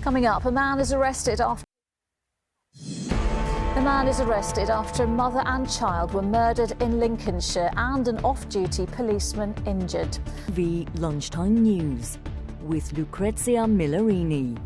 Coming up, a man is arrested after a mother and child were murdered in Lincolnshire and an off-duty policeman injured. The Lunchtime News with Lucrezia Millarini.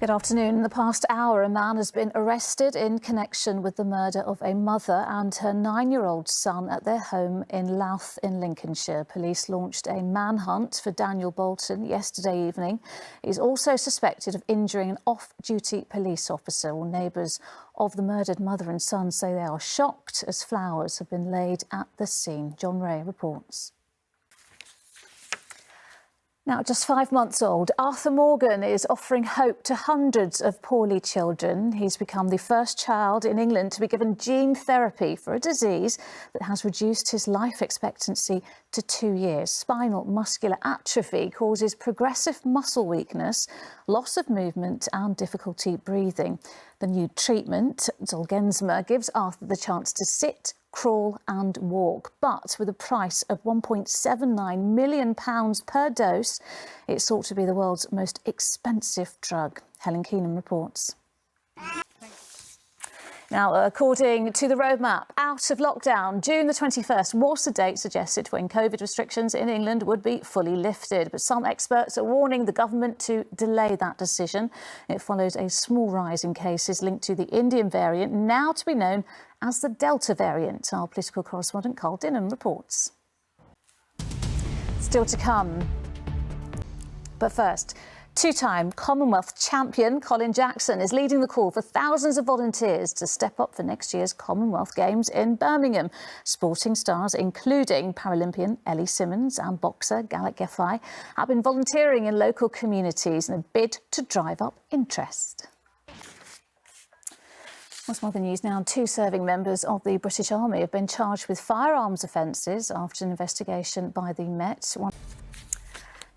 Good afternoon. In the past hour, a man has been arrested in connection with the murder of a mother and her 9-year-old son at their home in Louth in Lincolnshire. Police launched a manhunt for Daniel Bolton yesterday evening. He's also suspected of injuring an off-duty police officer. Well, neighbours of the murdered mother and son say they are shocked as flowers have been laid at the scene. John Ray reports. Now, just 5 months old, Arthur Morgan is offering hope to hundreds of poorly children. He's become the first child in England to be given gene therapy for a disease that has reduced his life expectancy to 2 years. Spinal muscular atrophy causes progressive muscle weakness, loss of movement and difficulty breathing. The new treatment, Zolgensma, gives Arthur the chance to sit, crawl and walk, but with a price of £1.79 million per dose, it's thought to be the world's most expensive drug. Helen Keenan reports. Now, according to the roadmap out of lockdown, June the 21st was the date suggested when COVID restrictions in England would be fully lifted. But some experts are warning the government to delay that decision. It follows a small rise in cases linked to the Indian variant, now to be known as the Delta variant. Our political correspondent Carl Dinham reports. Still to come. But first, two-time Commonwealth champion Colin Jackson is leading the call for thousands of volunteers to step up for next year's Commonwealth Games in Birmingham. Sporting stars, including Paralympian Ellie Simmonds and boxer Galak Yafai, have been volunteering in local communities in a bid to drive up interest. What's more the news now? 2 serving members of the British Army have been charged with firearms offences after an investigation by the Met.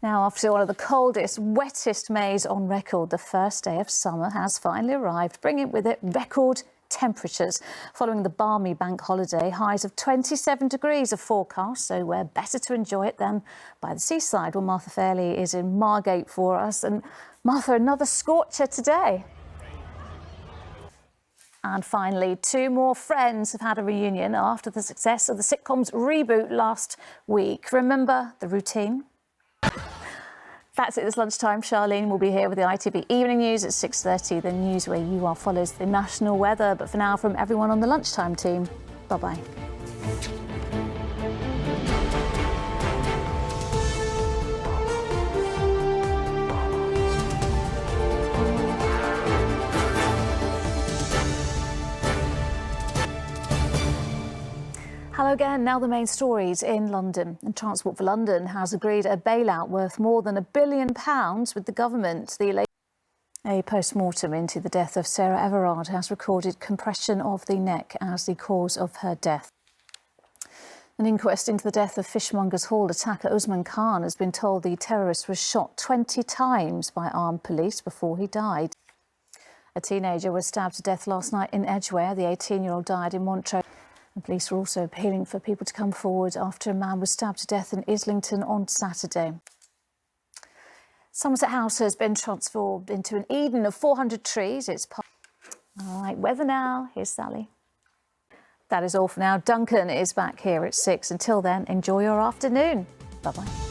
Now, after one of the coldest, wettest Mays on record, the first day of summer has finally arrived, bringing with it record temperatures. Following the balmy bank holiday, highs of 27 degrees are forecast, so where better to enjoy it than by the seaside? Well, Martha Fairley is in Margate for us. And Martha, another scorcher today. And finally, 2 more Friends have had a reunion after the success of the sitcom's reboot last week. Remember the routine? That's it this lunchtime. Charlene will be here with the ITV Evening News at 6:30. The news where you are follows the national weather. But for now, from everyone on the lunchtime team, bye-bye. Hello again. Now the main stories in London. And Transport for London has agreed a bailout worth more than £1 billion with the government. A post-mortem into the death of Sarah Everard has recorded compression of the neck as the cause of her death. An inquest into the death of Fishmongers Hall attacker Usman Khan has been told the terrorist was shot 20 times by armed police before he died. A teenager was stabbed to death last night in Edgware. The 18-year-old died in Montrose. The police are also appealing for people to come forward after a man was stabbed to death in Islington on Saturday. Somerset House has been transformed into an Eden of 400 trees. All right, weather now. Here's Sally. That is all for now. Duncan is back here at 6. Until then, enjoy your afternoon. Bye-bye.